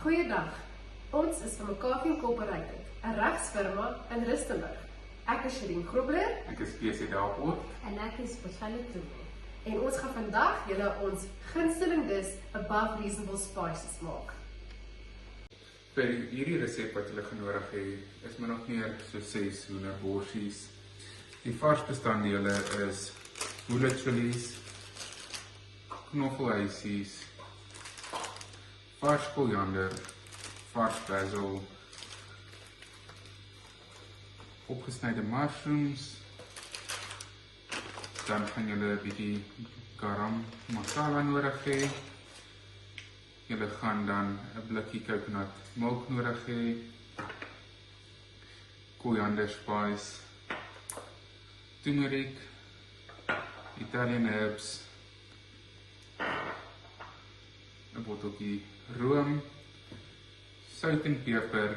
Goeiedag, ons is van McCarthy Incorporated, 'n regsfirma in Rustenburg. Ek is Shireen Grobler Ek is PC Delpoort. En ek is Botfelle Toebel. en ons gaan vandag julle ons gunsteling dis above reasonable spices maak. Vir hierdie resep wat julle genodig het, is min of meer so 6 hoenderborsies. Die vars bestanddele is bullet chilies, knoffelhuisies, vars koriander, vars basil, opgesnyde mushrooms. Dan gaan julle 'n bietjie garam masala nodig hê. Julle gaan dan 'n blikkie coconut milk nodig hê, koriander spice, turmeric, Italian herbs, 'n botteltjie room, sout en peper,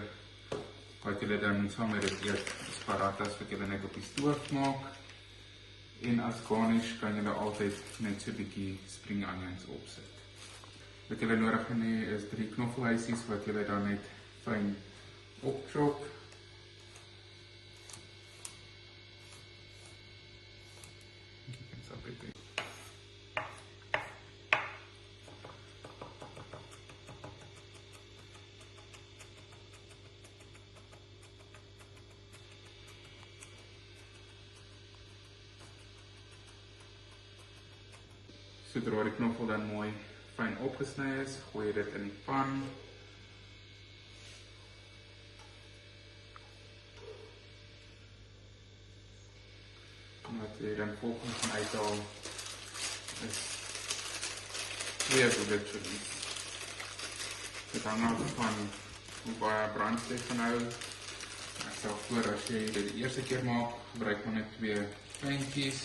wat julle dan saam met dit eet, asparagus wat julle net op die stoof maak. En as garnish kan julle altyd net so 'n bietjie spring onions opsit. Wat julle nodig gaan hê is 3 knoffelhuisies wat julle dan net fyn opchop. Sodra die knoffel dan mooi fyn opgesny is, gooi jy dit in die pan. En wat jy dan volgens gaan uithaal is 2 bullet chilies. Dit hang af van hoe baie brandstof jy gaan hou. Ek stel voor as jy dit die eerste keer maak, gebruik maar net 2 kleintjies.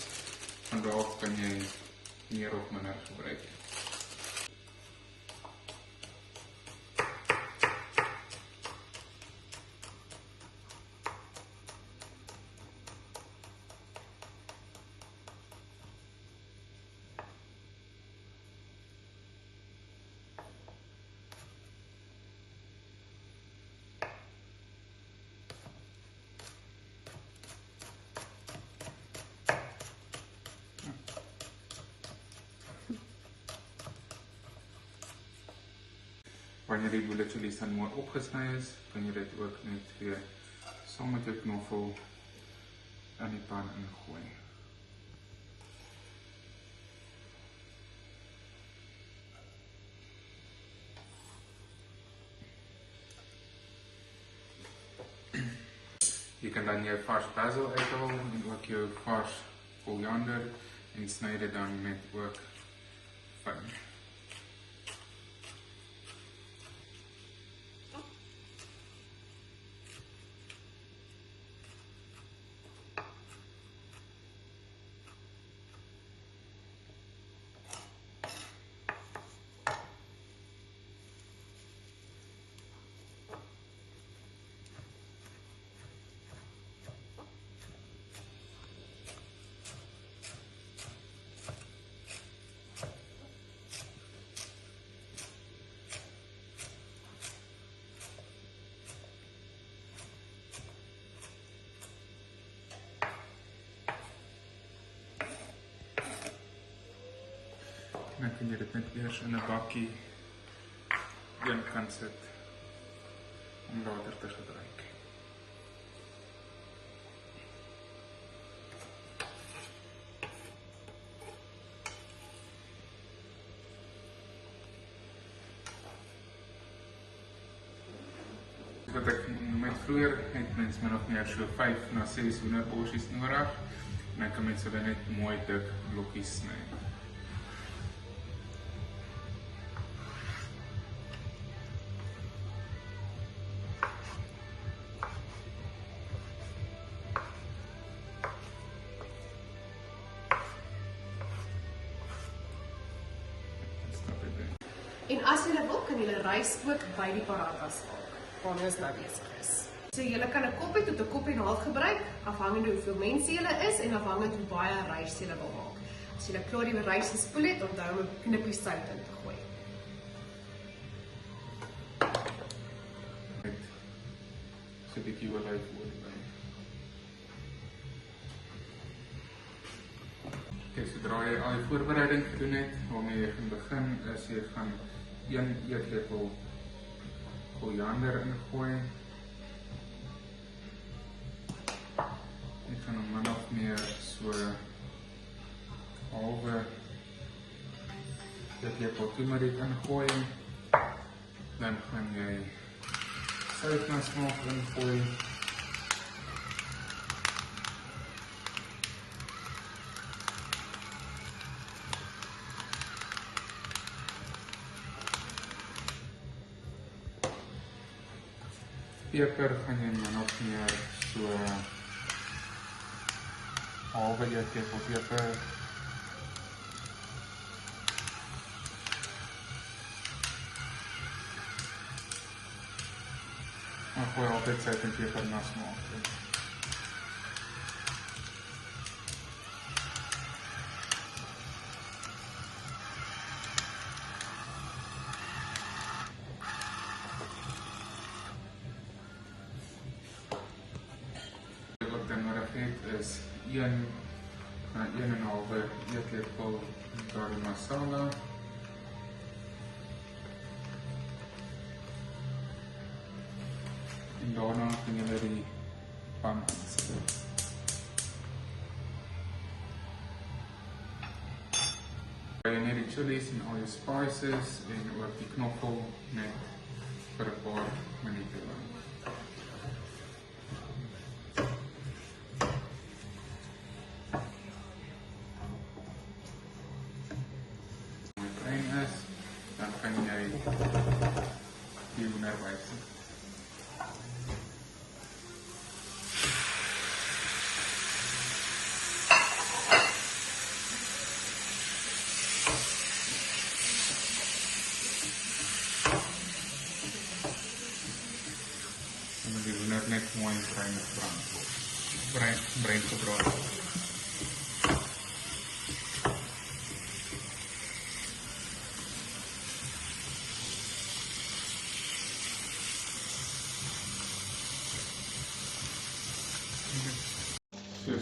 Van daar af kan jy meer of minder gebruik. Wanneer die bullet chilies dan mooi opgesny is, kan jy dit ook net weer saam met jou knoffel in die pan ingooi. Jy kan dan jou vars basil uithaal en ook jou vars koriander en sny dit dan net ook fyn. En dan kan jy dit net eers in 'n bakkie een kant sit om later te gebruik. Wat ek noem het vroeër, het mens min of meer so 5 na 6 hoenderborsies nodig en dan kan mens hulle net mooi dik blokkies sny. En as julle wil, kan julle rys ook by die paratas maak, waarmee ons nou besig is. So julle kan 'n koppie tot 'n koppie en 'n half gebruik, afhangende hoeveel mense julle is en afhangende hoe baie rys julle wil maak. As julle klaar die rys gespoel het, onthou om 'n knippie sout in te gooi. So 'n bietjie olyfolie by. Okay, sodra jy al die voorbereiding gedoen het, waarmee jy gaan begin, is jy gaan 1 eetlepel koriander ingooi. Jy gaan hom min of meer so halwe eetlepel turmeric ingooi. Dan gaan jy sout na smaak ingooi. Peper gaan jy min of meer so halwe eetlepel peper. Maar gooi altyd sout en peper na smaak. Wat dan nodig het is 1 na 1,5 eetlepel garam masala. En daarna kan jy die pan aansit. Jy net die chilies en al die spices en ook die knoffel net vir 'n paar minute lang. Dan kan jy die hoender bysit. En die hoender net mooi bruin gebraai word.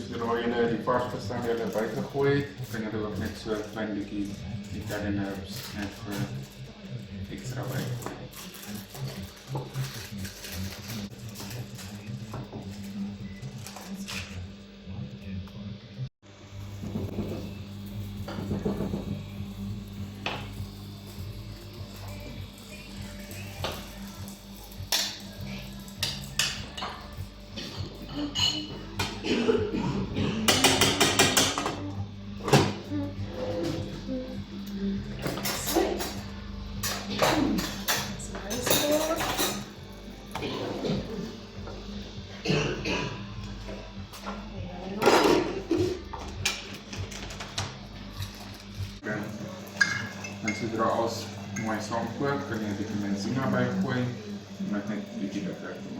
Sodra jy die vars bestanddele bygegooi het, kan jy ook net so 'n klein bietjie Italian herbs net vir extra bygooi. En sodra alles mooi saamkook, kan jy 'n bietjie benzina bygooi om dit net 'n bietjie lekker te maak.